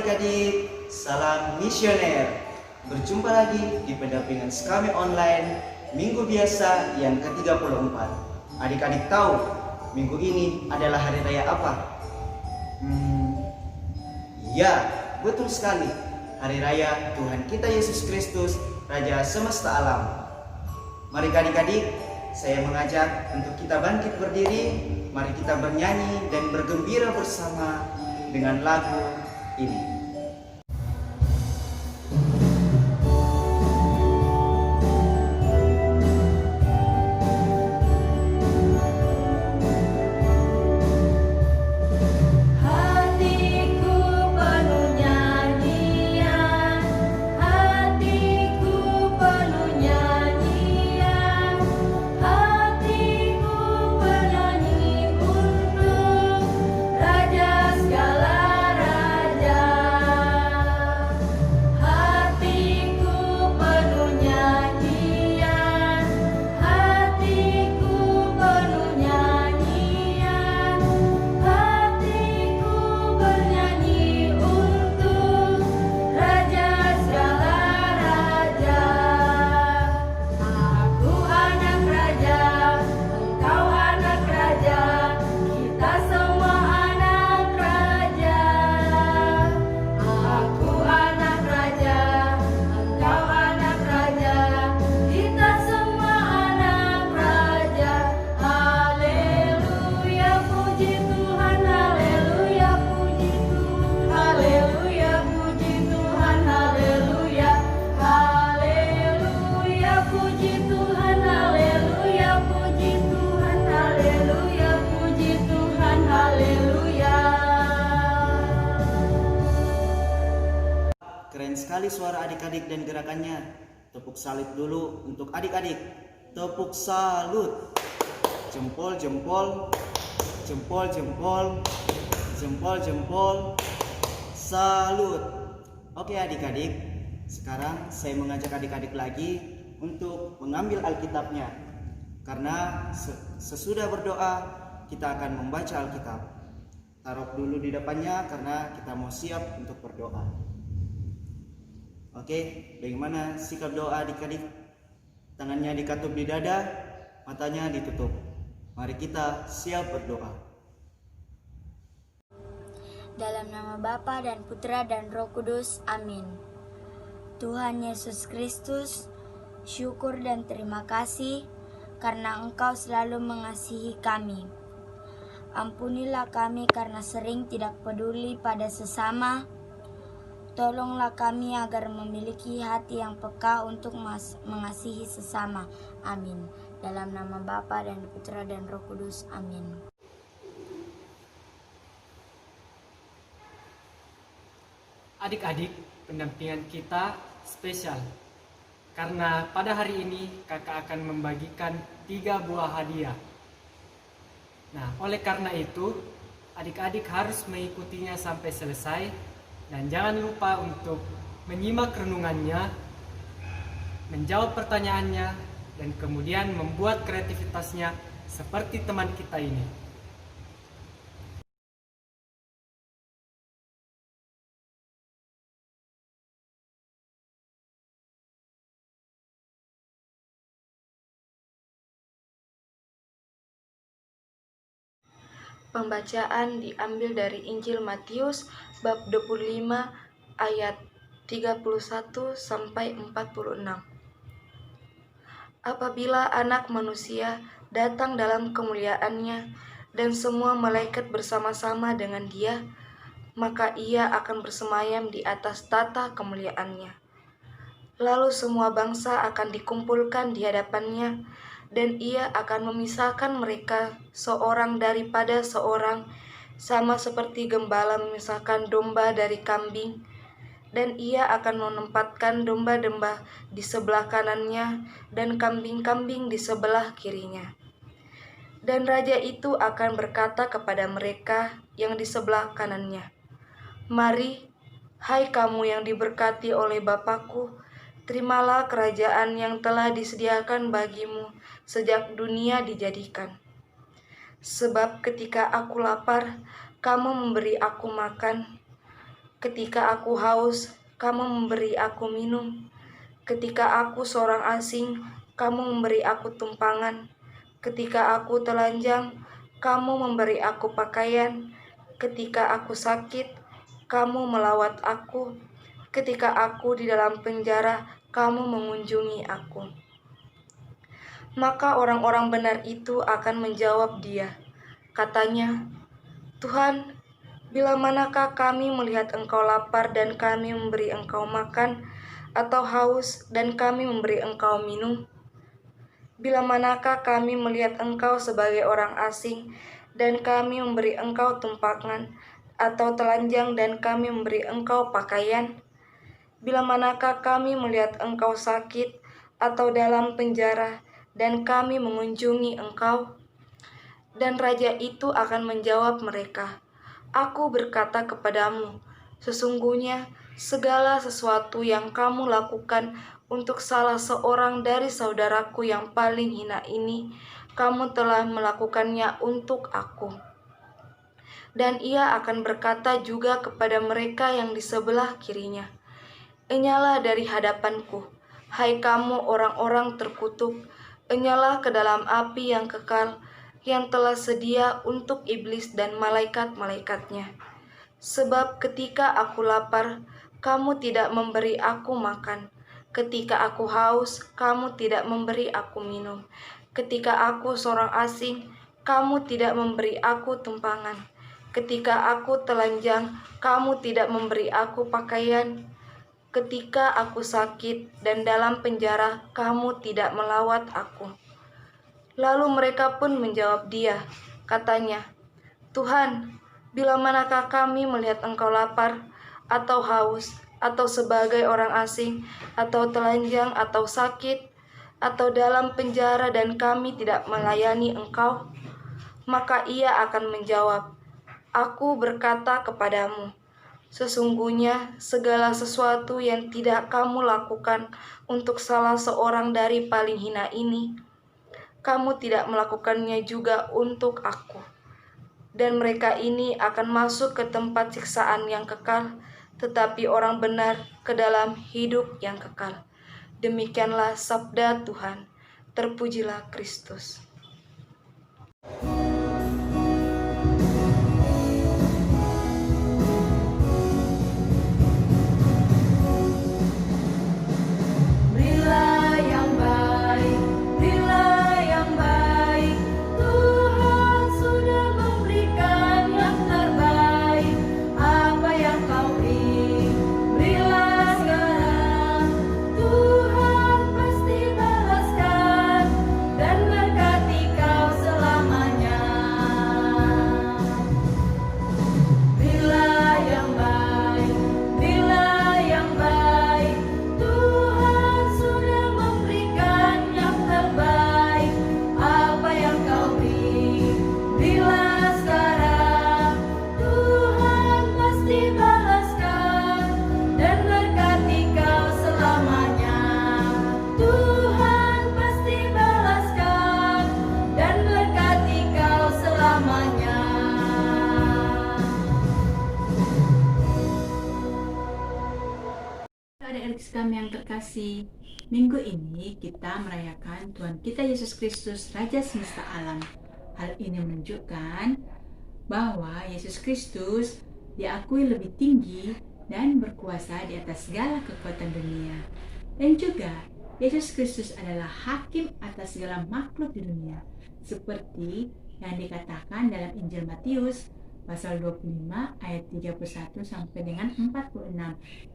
adik-adik, salam misioner. Berjumpa lagi di pendampingan Skame Online Minggu Biasa yang ke-34. Adik-adik tahu minggu ini adalah hari raya apa? Ya, betul sekali. Hari raya Tuhan kita Yesus Kristus, Raja semesta alam. Mari adik-adik, saya mengajak untuk kita bangkit berdiri. Mari kita bernyanyi dan bergembira bersama dengan lagu ini. Keren sekali suara adik-adik dan gerakannya. Tepuk salib dulu untuk adik-adik. Tepuk salut. Jempol, jempol. Jempol, jempol. Jempol, jempol. Salut. Oke adik-adik, sekarang saya mengajak adik-adik lagi untuk mengambil Alkitabnya. Karena sesudah berdoa, kita akan membaca Alkitab. Taruh dulu di depannya karena kita mau siap untuk berdoa. Oke, bagaimana sikap doa adik-adik? Tangannya dikatup di dada, matanya ditutup. Mari kita siap berdoa. Dalam nama Bapa dan Putra dan Roh Kudus, amin. Tuhan Yesus Kristus, syukur dan terima kasih karena Engkau selalu mengasihi kami. Ampunilah kami karena sering tidak peduli pada sesama. Tolonglah kami agar memiliki hati yang peka untuk mengasihi sesama. Amin. Dalam nama Bapa dan Putra dan Roh Kudus. Amin. Adik-adik, pendampingan kita spesial. Karena pada hari ini kakak akan membagikan 3 buah hadiah. Nah, oleh karena itu, adik-adik harus mengikutinya sampai selesai. Dan jangan lupa untuk menyimak renungannya, menjawab pertanyaannya, dan kemudian membuat kreativitasnya seperti teman kita ini. Pembacaan diambil dari Injil Matius bab 25 ayat 31 sampai 46. Apabila Anak Manusia datang dalam kemuliaannya dan semua malaikat bersama-sama dengan Dia, maka Ia akan bersemayam di atas tata kemuliaannya. Lalu semua bangsa akan dikumpulkan di hadapannya, dan Ia akan memisahkan mereka seorang daripada seorang, sama seperti gembala memisahkan domba dari kambing, dan Ia akan menempatkan domba-domba di sebelah kanannya dan kambing-kambing di sebelah kirinya. Dan Raja itu akan berkata kepada mereka yang di sebelah kanannya, "Mari, hai kamu yang diberkati oleh Bapa-Ku, terimalah kerajaan yang telah disediakan bagimu sejak dunia dijadikan. Sebab ketika aku lapar, kamu memberi aku makan. Ketika aku haus, kamu memberi aku minum. Ketika aku seorang asing, kamu memberi aku tumpangan. Ketika aku telanjang, kamu memberi aku pakaian. Ketika aku sakit, kamu melawat aku. Ketika aku di dalam penjara, kamu mengunjungi aku. Maka orang-orang benar itu akan menjawab dia. Katanya, Tuhan, bila manakah kami melihat Engkau lapar dan kami memberi Engkau makan, atau haus dan kami memberi Engkau minum? Bila manakah kami melihat Engkau sebagai orang asing dan kami memberi Engkau tumpangan, atau telanjang dan kami memberi Engkau pakaian? Bila manakah kami melihat Engkau sakit atau dalam penjara dan kami mengunjungi Engkau? Dan raja itu akan menjawab mereka, Aku berkata kepadamu, sesungguhnya segala sesuatu yang kamu lakukan untuk salah seorang dari saudaraku yang paling hina ini, kamu telah melakukannya untuk aku. Dan ia akan berkata juga kepada mereka yang di sebelah kirinya, Enyalah dari hadapanku, hai kamu orang-orang terkutuk, enyalah ke dalam api yang kekal, yang telah sedia untuk iblis dan malaikat-malaikatnya. Sebab ketika aku lapar, kamu tidak memberi aku makan. Ketika aku haus, kamu tidak memberi aku minum. Ketika aku seorang asing, kamu tidak memberi aku tumpangan. Ketika aku telanjang, kamu tidak memberi aku pakaian. Ketika aku sakit dan dalam penjara, kamu tidak melawat aku. Lalu mereka pun menjawab dia, katanya, Tuhan, bila manakah kami melihat Engkau lapar, atau haus, atau sebagai orang asing, atau telanjang, atau sakit, atau dalam penjara dan kami tidak melayani Engkau? Maka ia akan menjawab, Aku berkata kepadamu, sesungguhnya segala sesuatu yang tidak kamu lakukan untuk salah seorang dari paling hina ini, kamu tidak melakukannya juga untuk aku. Dan mereka ini akan masuk ke tempat siksaan yang kekal, tetapi orang benar ke dalam hidup yang kekal. Demikianlah sabda Tuhan. Terpujilah Kristus. Adik-adik kami yang terkasih, minggu ini kita merayakan Tuhan kita Yesus Kristus, Raja Semesta Alam. Hal ini menunjukkan bahwa Yesus Kristus diakui lebih tinggi dan berkuasa di atas segala kekuatan dunia. Dan juga Yesus Kristus adalah hakim atas segala makhluk di dunia, seperti yang dikatakan dalam Injil Matius pasal 25 ayat 31 sampai dengan 46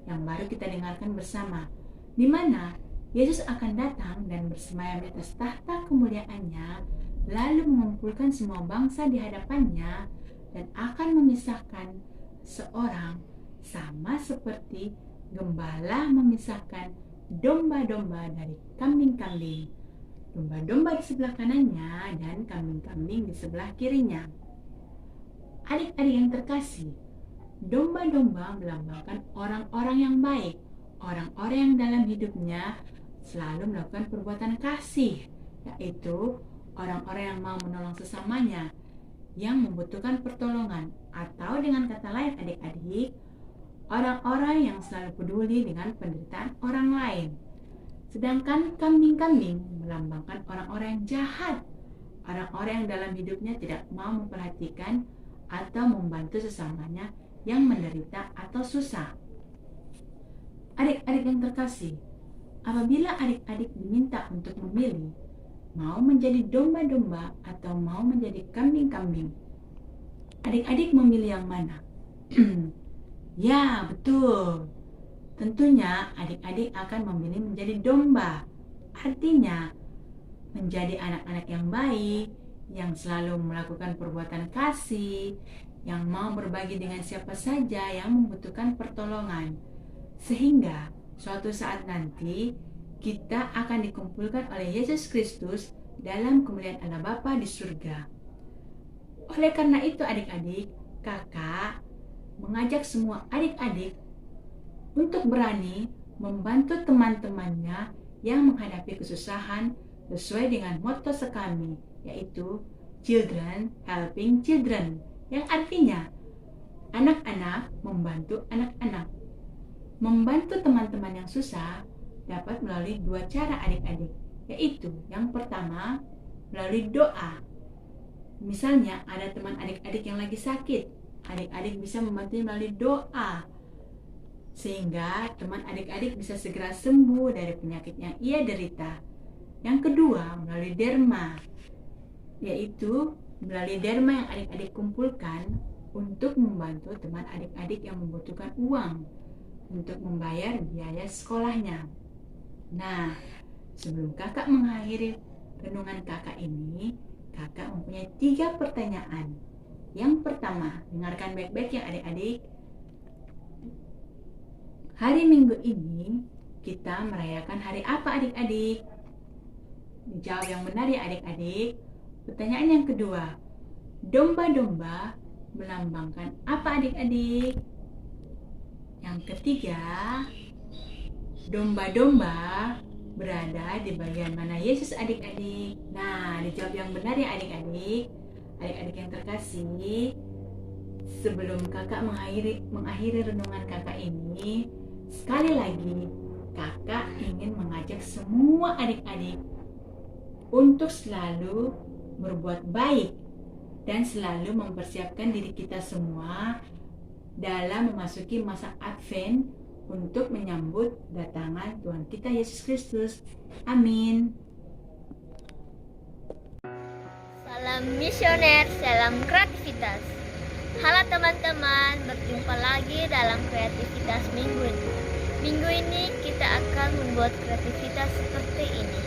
yang baru kita dengarkan bersama, di mana Yesus akan datang dan bersemayam di atas tahta kemuliaannya, lalu mengumpulkan semua bangsa di hadapannya dan akan memisahkan seorang, sama seperti gembala memisahkan domba-domba dari kambing-kambing. Domba-domba di sebelah kanannya dan kambing-kambing di sebelah kirinya. Adik-adik yang terkasih, domba-domba melambangkan orang-orang yang baik, orang-orang yang dalam hidupnya selalu melakukan perbuatan kasih, yaitu orang-orang yang mau menolong sesamanya, yang membutuhkan pertolongan, atau dengan kata lain adik-adik, orang-orang yang selalu peduli dengan penderitaan orang lain. Sedangkan kambing-kambing melambangkan orang-orang yang jahat, orang-orang yang dalam hidupnya tidak mau memperhatikan atau membantu sesamanya yang menderita atau susah. Adik-adik yang terkasih, apabila adik-adik diminta untuk memilih, mau menjadi domba-domba atau mau menjadi kambing-kambing, adik-adik memilih yang mana? Ya, betul. Tentunya adik-adik akan memilih menjadi domba. Artinya, menjadi anak-anak yang baik, yang selalu melakukan perbuatan kasih, yang mau berbagi dengan siapa saja yang membutuhkan pertolongan. Sehingga suatu saat nanti kita akan dikumpulkan oleh Yesus Kristus dalam kemuliaan Allah Bapa di surga. Oleh karena itu adik-adik, kakak mengajak semua adik-adik untuk berani membantu teman-temannya yang menghadapi kesusahan sesuai dengan motto sekami, yaitu Children Helping Children, yang artinya anak-anak membantu anak-anak. Membantu teman-teman yang susah dapat melalui dua cara adik-adik, yaitu yang pertama melalui doa. Misalnya ada teman adik-adik yang lagi sakit, adik-adik bisa membantu melalui doa sehingga teman adik-adik bisa segera sembuh dari penyakit yang ia derita. Yang kedua melalui derma, yaitu melalui derma yang adik-adik kumpulkan untuk membantu teman adik-adik yang membutuhkan uang untuk membayar biaya sekolahnya. Nah, sebelum kakak mengakhiri renungan kakak ini, kakak mempunyai 3 pertanyaan. Yang pertama, dengarkan baik-baik ya adik-adik. Hari Minggu ini kita merayakan hari apa adik-adik? Dijawab yang benar ya adik-adik. Pertanyaan yang kedua, domba-domba melambangkan apa adik-adik? Yang ketiga, domba-domba berada di bagian mana Yesus adik-adik? Nah, dijawab yang benar ya adik-adik. Adik-adik yang terkasih, sebelum kakak mengakhiri renungan kakak ini, sekali lagi kakak ingin mengajak semua adik-adik untuk selalu berbuat baik dan selalu mempersiapkan diri kita semua dalam memasuki masa Advent untuk menyambut datangan Tuhan kita Yesus Kristus. Amin. Salam misioner, salam kreativitas. Halo teman-teman, berjumpa lagi dalam kreativitas minggu ini. Minggu ini kita akan membuat kreativitas seperti ini.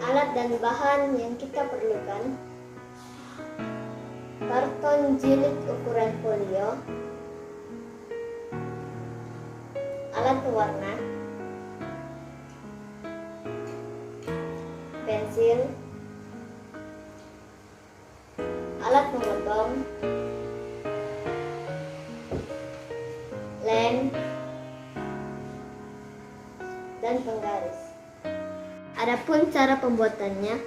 Alat dan bahan yang kita perlukan: karton jilid ukuran folio, alat pewarna, pensil, alat memotong, lem, dan penggaris. Adapun cara pembuatannya,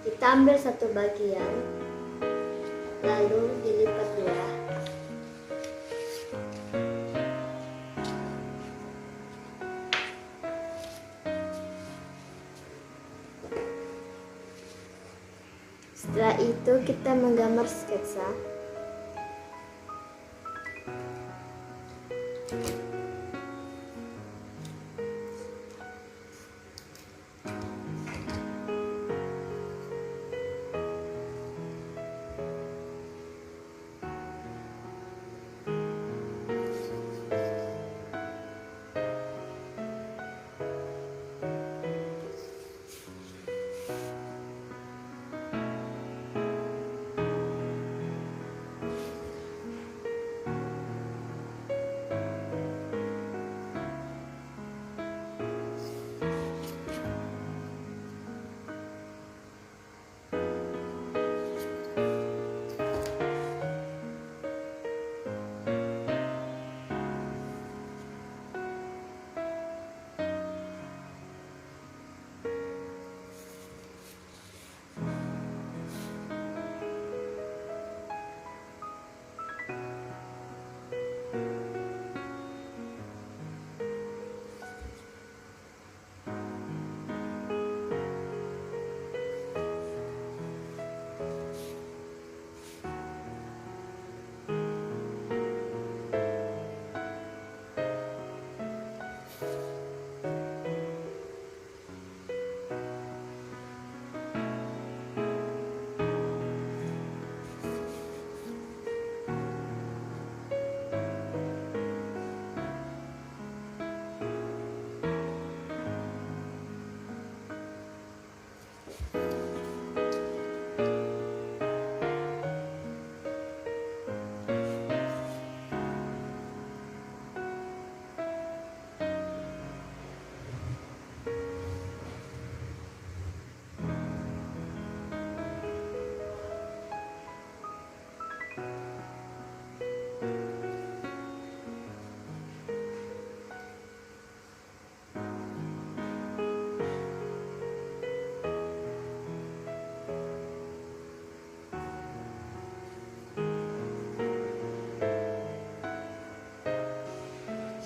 kita ambil satu bagian, lalu dilipat 2. Setelah itu kita menggambar sketsa.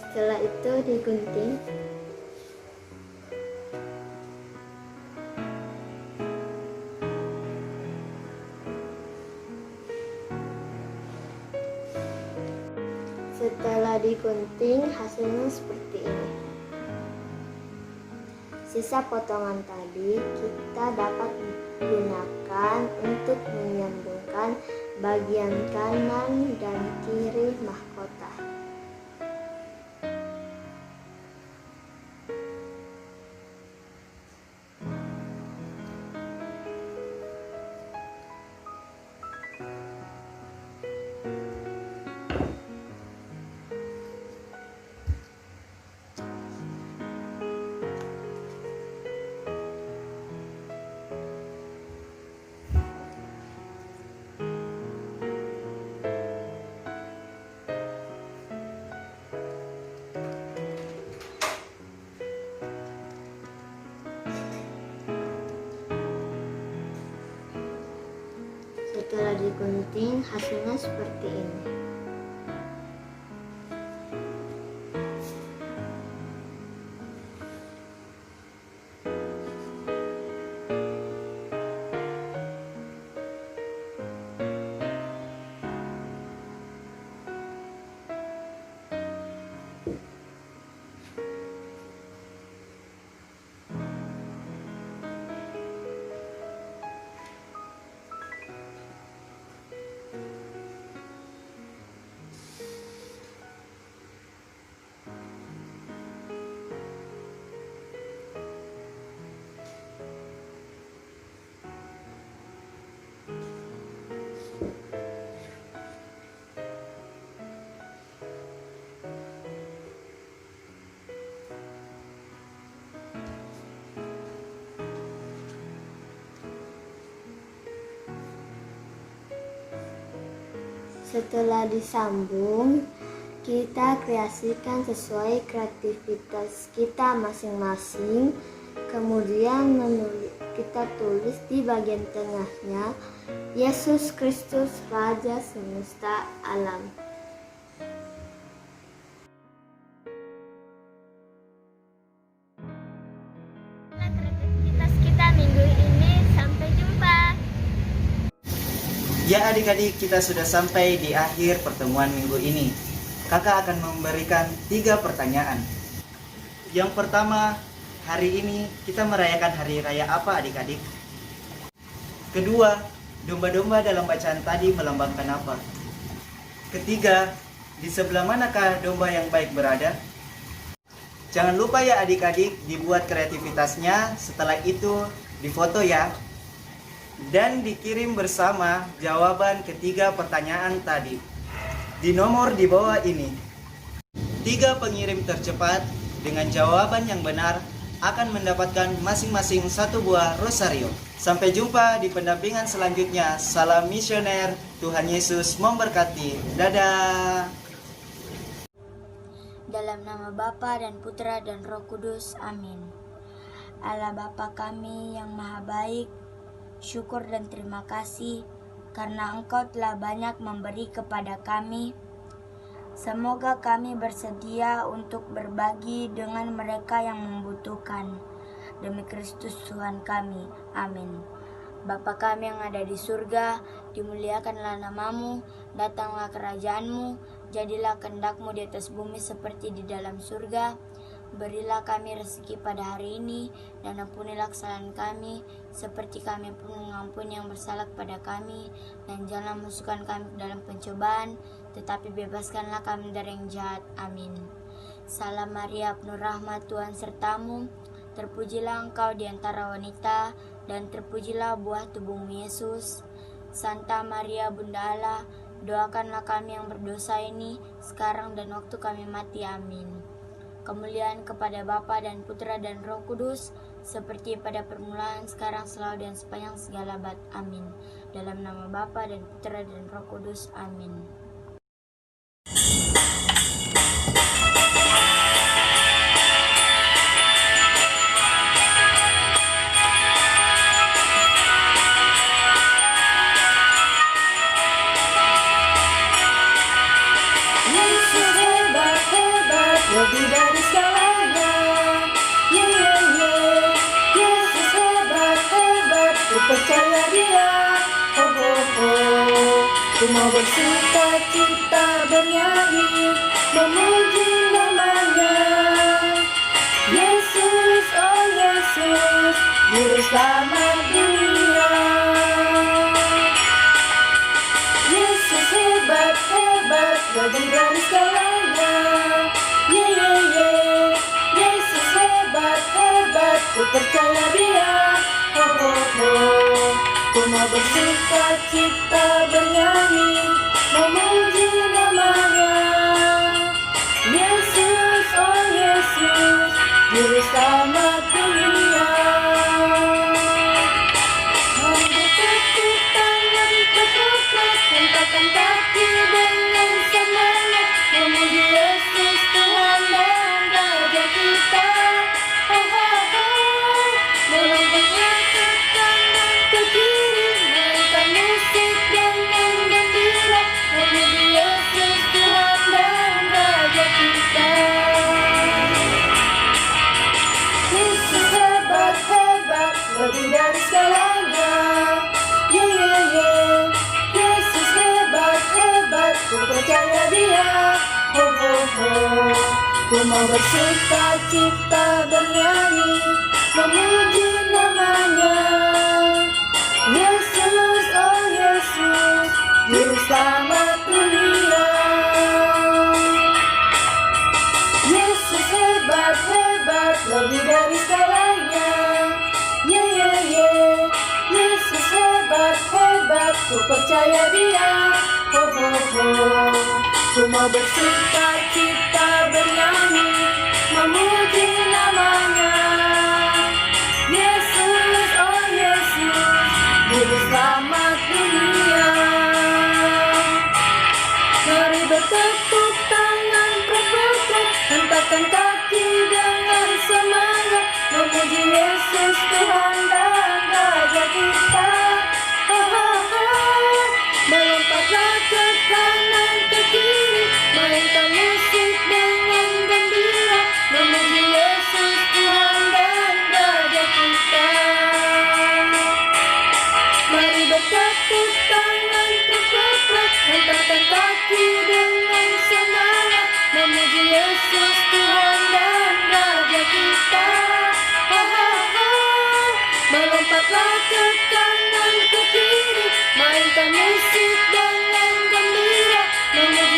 Setelah itu digunting. Setelah digunting, hasilnya seperti ini. Sisa potongan tadi kita dapat gunakan untuk menyambungkan bagian kanan dan kiri mahkota. Setelah digunting, hasilnya seperti ini. Setelah disambung, kita kreasikan sesuai kreativitas kita masing-masing. Kemudian kita tulis di bagian tengahnya, Yesus Kristus Raja Semesta Alam. Kreativitas kita minggu ini, sampai jumpa. Ya adik-adik, kita sudah sampai di akhir pertemuan minggu ini. Kakak akan memberikan 3 pertanyaan. Yang pertama, hari ini kita merayakan hari raya apa adik-adik? Kedua, domba-domba dalam bacaan tadi melambangkan apa? Ketiga, di sebelah manakah domba yang baik berada? Jangan lupa ya adik-adik, dibuat kreativitasnya, setelah itu difoto ya. Dan dikirim bersama jawaban ketiga pertanyaan tadi di nomor di bawah ini. 3 pengirim tercepat dengan jawaban yang benar akan mendapatkan masing-masing 1 buah rosario. Sampai jumpa di pendampingan selanjutnya. Salam misioner, Tuhan Yesus memberkati. Dadah. Dalam nama Bapa dan Putra dan Roh Kudus, amin. Allah Bapa kami yang maha baik, syukur dan terima kasih karena Engkau telah banyak memberi kepada kami. Semoga kami bersedia untuk berbagi dengan mereka yang membutuhkan. Demi Kristus Tuhan kami. Amin. Bapa kami yang ada di surga, dimuliakanlah namamu, datanglah kerajaan-Mu, jadilah kehendak-Mu di atas bumi seperti di dalam surga. Berilah kami rezeki pada hari ini, dan ampunilah kesalahan kami, seperti kami pun mengampuni yang bersalah kepada kami. Dan janganlah masukkan kami ke dalam pencobaan, tetapi bebaskanlah kami dari yang jahat. Amin. Salam Maria, penuh rahmat, Tuhan sertamu. Terpujilah engkau di antara wanita, dan terpujilah buah tubuhmu Yesus. Santa Maria Bunda Allah, doakanlah kami yang berdosa ini sekarang dan waktu kami mati. Amin. Kemuliaan kepada Bapa dan Putra dan Roh Kudus, seperti pada permulaan, sekarang, selalu, dan sepanjang segala abad. Amin. Dalam nama Bapa dan Putra dan Roh Kudus. Amin. Yesus hebat, hebat, lebih dari segalanya. Yesus hebat, hebat, ku percaya Dia. Oh, oh, oh. Ku mau bersuka cita, bernyanyi, memuji namanya. Yesus, oh Yesus, Juru Selamat dunia. Yesus hebat, hebat, lebih dari segalanya. Yesus hebat, hebat, ku percaya Dia. Oh, oh, oh. Ku mau bersuka cita, bernyanyi, memuji namanya. Yesus, oh Yesus, Juru Selamat dunia. Mari tepuk tangan, tepuk hentakan kaki dengan semangat, memuji Yesus Tuhan dan Raja kita. Melompat ke kanan ke kiri, mainkan musik dengan gembira, memuji Yesus Tuhan dan Raja kita. Yesus hebat, hebat, lebih dari segalanya. Yesus hebat, hebat, ku percaya Dia. Oh, oh, oh. Ku mau bersuka cita, bernyanyi, memuji namanya. Yesus, oh Yesus, Juru Selamat dunia. Yesus hebat, hebat, lebih dari segalanya. Yesus hebat, hebat, ku percaya Dia. Oh, oh, oh. Ku mau bersuka cita, bernyanyi, memuji namanya. Yesus, oh Yesus, Juru Selamat dunia. Mari bertepuk tangan, berpetruk, hentakan kaki dengan semangat, memuji Yesus Tuhan dan Raja kita. Melompatlah ke kanan ke kiri, mainkan musik dengan gembira, memuji Yesus Tuhan dan Raja kita. Mari bertepuk tangan, berpetruk, hentakan kaki dengan semangat, memuji Yesus Tuhan dan Raja kita. Melompatlah ke kanan ke kiri, mainkan musik dengan gembira, memuji